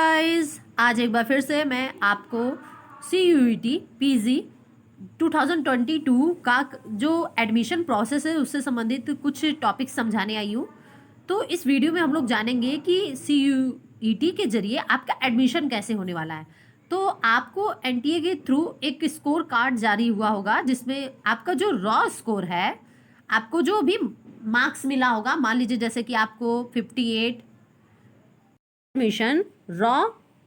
Guys, आज एक बार फिर से मैं आपको CUET PG 2022 का जो एडमिशन प्रोसेस है उससे संबंधित कुछ टॉपिक्स समझाने आई हूँ। तो इस वीडियो में हम लोग जानेंगे कि CUET के जरिए आपका एडमिशन कैसे होने वाला है। तो आपको NTA के थ्रू एक स्कोर कार्ड जारी हुआ होगा जिसमें आपका जो रॉ स्कोर है, आपको जो भी मार्क्स मिला होगा, मान लीजिए जैसे कि आपको 58 एडमिशन रॉ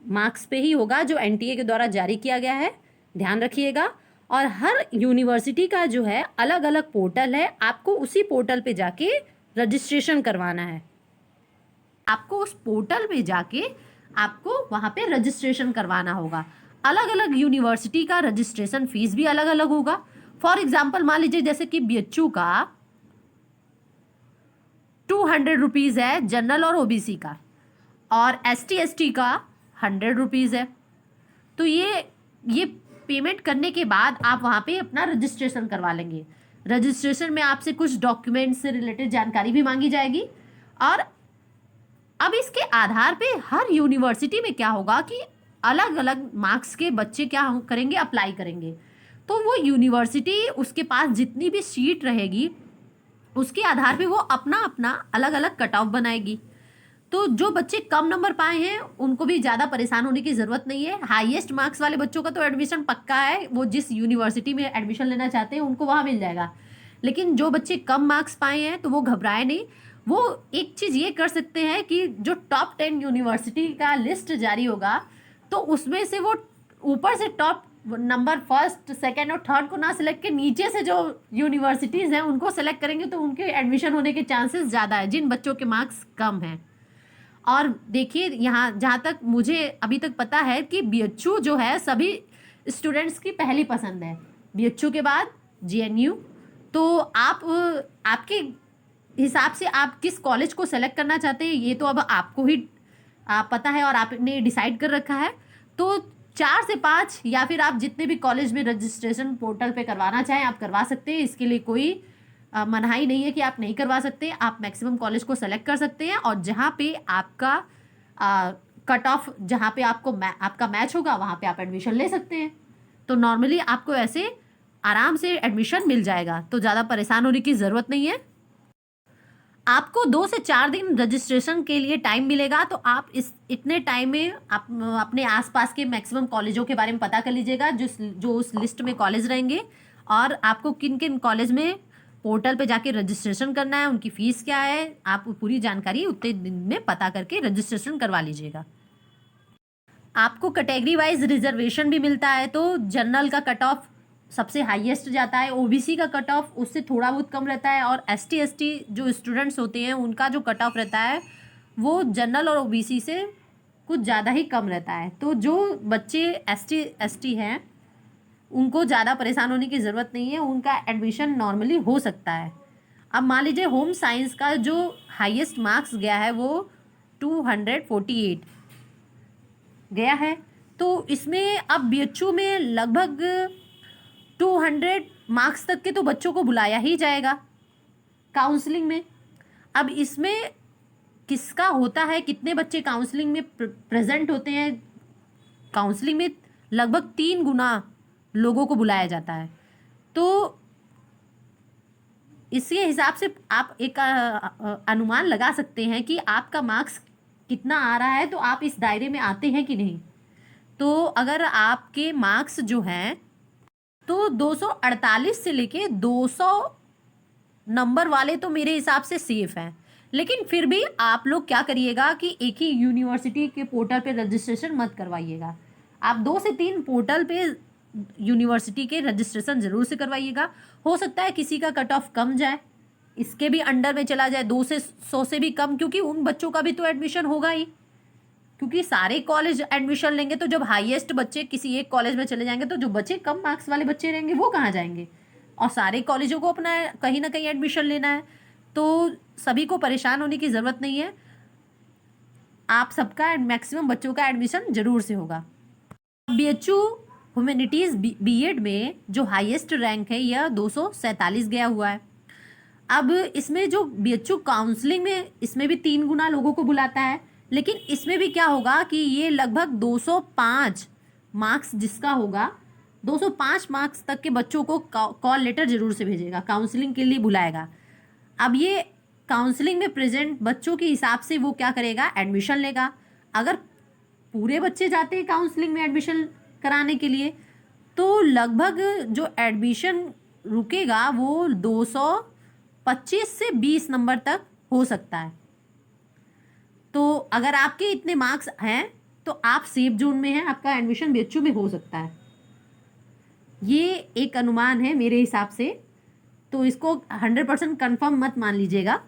मार्क्स पे ही होगा जो NTA के द्वारा जारी किया गया है, ध्यान रखिएगा। और हर यूनिवर्सिटी का जो है अलग अलग पोर्टल है, आपको उसी पोर्टल पे जाके रजिस्ट्रेशन करवाना है। आपको उस पोर्टल पे जाके आपको वहाँ पे रजिस्ट्रेशन करवाना होगा। अलग अलग यूनिवर्सिटी का रजिस्ट्रेशन फीस भी अलग अलग होगा। फॉर एग्जाम्पल मान लीजिए जैसे कि BHU का 200 रुपीज़ है जनरल और OBC का, और ST/ST का 100 रुपीज़ है। तो ये पेमेंट करने के बाद आप वहाँ पे अपना रजिस्ट्रेशन करवा लेंगे। रजिस्ट्रेशन में आपसे कुछ डॉक्यूमेंट से रिलेटेड जानकारी भी मांगी जाएगी। और अब इसके आधार पे हर यूनिवर्सिटी में क्या होगा कि अलग अलग मार्क्स के बच्चे क्या करेंगे, अप्लाई करेंगे। तो वो यूनिवर्सिटी उसके पास जितनी भी सीट रहेगी उसके आधार पे वो अपना अपना अलग अलग कट ऑफ बनाएगी। तो जो बच्चे कम नंबर पाए हैं उनको भी ज़्यादा परेशान होने की ज़रूरत नहीं है। हाईएस्ट मार्क्स वाले बच्चों का तो एडमिशन पक्का है, वो जिस यूनिवर्सिटी में एडमिशन लेना चाहते हैं उनको वहाँ मिल जाएगा। लेकिन जो बच्चे कम मार्क्स पाए हैं तो वो घबराए नहीं। वो एक चीज़ ये कर सकते हैं कि जो टॉप 10 यूनिवर्सिटी का लिस्ट जारी होगा तो उसमें से वो ऊपर से टॉप नंबर फर्स्ट सेकेंड और थर्ड को ना सिलेक्ट के नीचे से जो यूनिवर्सिटीज़ हैं उनको सेलेक्ट करेंगे, तो उनके एडमिशन होने के चांसेस ज़्यादा है जिन बच्चों के मार्क्स कम हैं। और देखिए यहाँ जहाँ तक मुझे अभी तक पता है कि BHU जो है सभी स्टूडेंट्स की पहली पसंद है। BHU के बाद GNU। तो आप आपके हिसाब से आप किस कॉलेज को सेलेक्ट करना चाहते हैं ये तो अब आपको ही पता है और आपने डिसाइड कर रखा है। तो 4 से 5 या फिर आप जितने भी कॉलेज में रजिस्ट्रेशन पोर्टल पे करवाना चाहें आप करवा सकते हैं। इसके लिए कोई मनाही नहीं है कि आप नहीं करवा सकते। आप मैक्सिमम कॉलेज को सेलेक्ट कर सकते हैं और जहाँ पे आपका कट ऑफ जहाँ पे आपका मैच होगा वहाँ पे आप एडमिशन ले सकते हैं। तो नॉर्मली आपको ऐसे आराम से एडमिशन मिल जाएगा, तो ज़्यादा परेशान होने की ज़रूरत नहीं है। आपको 2 से 4 दिन रजिस्ट्रेशन के लिए टाइम मिलेगा, तो आप इतने टाइम में आप अपने आसपास के मैक्सिमम कॉलेजों के बारे में पता कर लीजिएगा जो उस लिस्ट में कॉलेज रहेंगे, और आपको किन किन कॉलेज में पोर्टल पे जाके रजिस्ट्रेशन करना है, उनकी फ़ीस क्या है, आप पूरी जानकारी उतने दिन में पता करके रजिस्ट्रेशन करवा लीजिएगा। आपको कैटेगरी वाइज रिजर्वेशन भी मिलता है, तो जनरल का कट ऑफ सबसे हाईएस्ट जाता है, OBC का कट ऑफ उससे थोड़ा बहुत कम रहता है, और ST/ST जो स्टूडेंट्स होते हैं उनका जो कट ऑफ रहता है वो जनरल और OBC से कुछ ज़्यादा ही कम रहता है। तो जो बच्चे ST/ST हैं उनको ज़्यादा परेशान होने की ज़रूरत नहीं है, उनका एडमिशन नॉर्मली हो सकता है। अब मान लीजिए होम साइंस का जो हाईएस्ट मार्क्स गया है वो 248 गया है, तो इसमें अब BHU में लगभग 200 मार्क्स तक के तो बच्चों को बुलाया ही जाएगा काउंसलिंग में। अब इसमें किसका होता है, कितने बच्चे काउंसलिंग में प्रेजेंट होते हैं, काउंसलिंग में लगभग 3 गुना लोगों को बुलाया जाता है। तो इसके हिसाब से आप एक अनुमान लगा सकते हैं कि आपका मार्क्स कितना आ रहा है, तो आप इस दायरे में आते हैं कि नहीं। तो अगर आपके मार्क्स जो हैं तो 248 से लेके 200 नंबर वाले तो मेरे हिसाब से सेफ हैं। लेकिन फिर भी आप लोग क्या करिएगा कि एक ही यूनिवर्सिटी के पोर्टल पे रजिस्ट्रेशन मत करवाइएगा। आप 2 से 3 पोर्टल पे यूनिवर्सिटी के रजिस्ट्रेशन ज़रूर से करवाइएगा। हो सकता है किसी का कट ऑफ कम जाए, इसके भी अंडर में चला जाए, 2 से 100 से भी कम, क्योंकि उन बच्चों का भी तो एडमिशन होगा ही। क्योंकि सारे कॉलेज एडमिशन लेंगे तो जब हाईएस्ट बच्चे किसी एक कॉलेज में चले जाएंगे तो जो बच्चे कम मार्क्स वाले बच्चे रहेंगे वो कहाँ जाएंगे, और सारे कॉलेजों को अपना कहीं ना कहीं एडमिशन लेना है। तो सभी को परेशान होने की ज़रूरत नहीं है, आप सबका मैक्सिमम बच्चों का एडमिशन ज़रूर से होगा। BHU ह्यूमैनिटीज़ B.Ed में जो हाईएस्ट रैंक है यह 247 गया हुआ है। अब इसमें जो BHU काउंसलिंग में इसमें भी 3 गुना लोगों को बुलाता है, लेकिन इसमें भी क्या होगा कि ये लगभग 205 मार्क्स जिसका होगा, 205 मार्क्स तक के बच्चों को कॉल लेटर जरूर से भेजेगा, काउंसलिंग के लिए बुलाएगा। अब ये काउंसलिंग में प्रेजेंट बच्चों के हिसाब से वो क्या करेगा, एडमिशन लेगा। अगर पूरे बच्चे जाते हैं काउंसलिंग में एडमिशन कराने के लिए, तो लगभग जो एडमिशन रुकेगा वो 225 से 20 नंबर तक हो सकता है। तो अगर आपके इतने मार्क्स हैं तो आप सेफ जोन में हैं, आपका एडमिशन बीएचयू में हो सकता है। ये एक अनुमान है मेरे हिसाब से, तो इसको 100% कंफर्म मत मान लीजिएगा।